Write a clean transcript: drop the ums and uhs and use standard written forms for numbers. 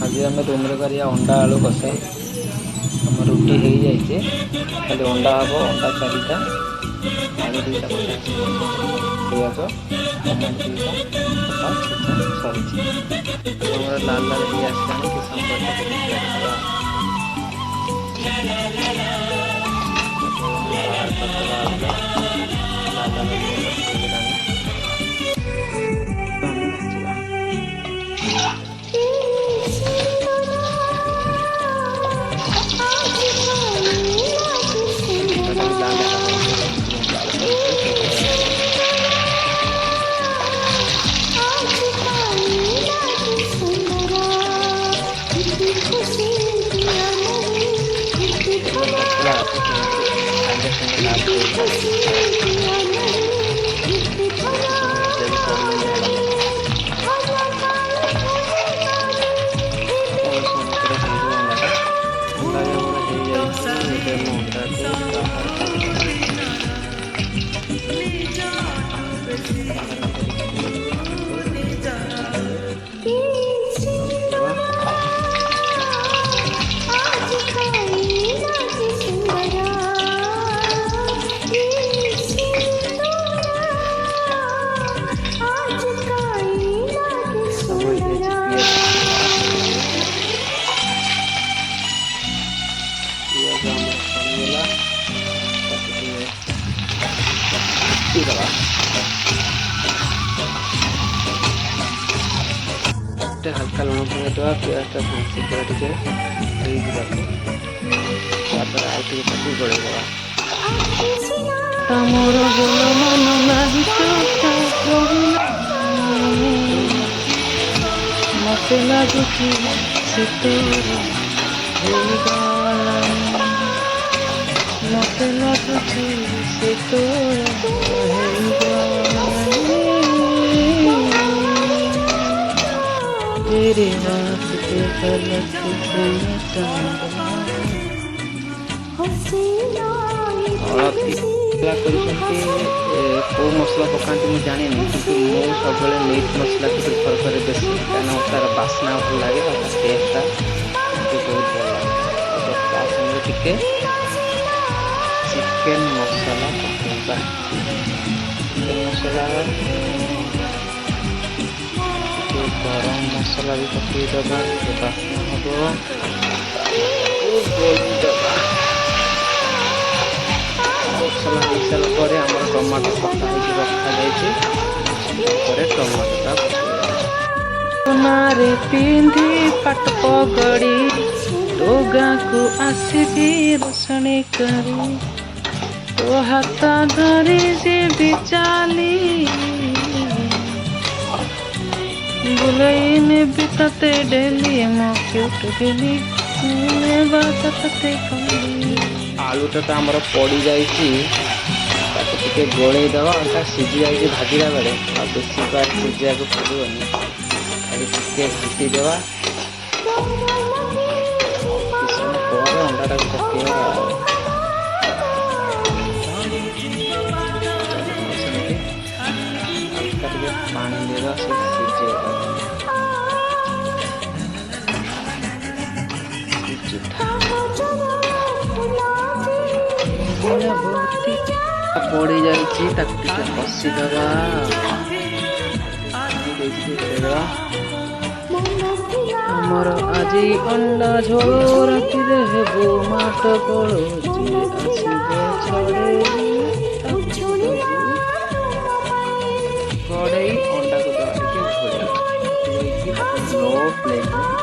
आज आम रूम करिया अंडा आलू कषा आम रुटी हो जाए खाली अंडा हम अंडा 4टा आलू 2टा कटा पिज टमाटो 2टा सरी लाल लाल हो आसला कि समय हल्का लुण पकईदे पियाज भांसी टे गोड़ेदे मत लगुच मत लगुच तेरे वास्ते गलत कौ मसला पकाती मुझे जानी कि मुझे सब मीट मसला को प्रिफर करे बेसी कहीं तार बास्ना भल लगे टेस्टा बहुत भल लगे टिके चिकेन मसला पकड़ा चिकेन मसला गरम मसला भी पकईदबा बास्ना हम मसला हो सारापर आम टमाटो पका रखा जाए टमाटोटा सोनारे पिंधि पाट पगड़ी तो गाँ को आसबी रोषणी करी तो हाथ धरी देवी चाली बुलाई नेबी तते डेली मो क्यूट गेली तते आलूटा तो आमर पड़ी जाइए गोलई दबा सीझी जाइए भाजला बेले बेसी सीझा को पड़ोनी खाली टे घाटी देवा अंडाटा को पकेवा हल्का टे पानी देवा से पड़ी जाइए कषिदबा आमर आज अंडा झोल राति हेबू माट कड़े अंडा को लो फ्लेम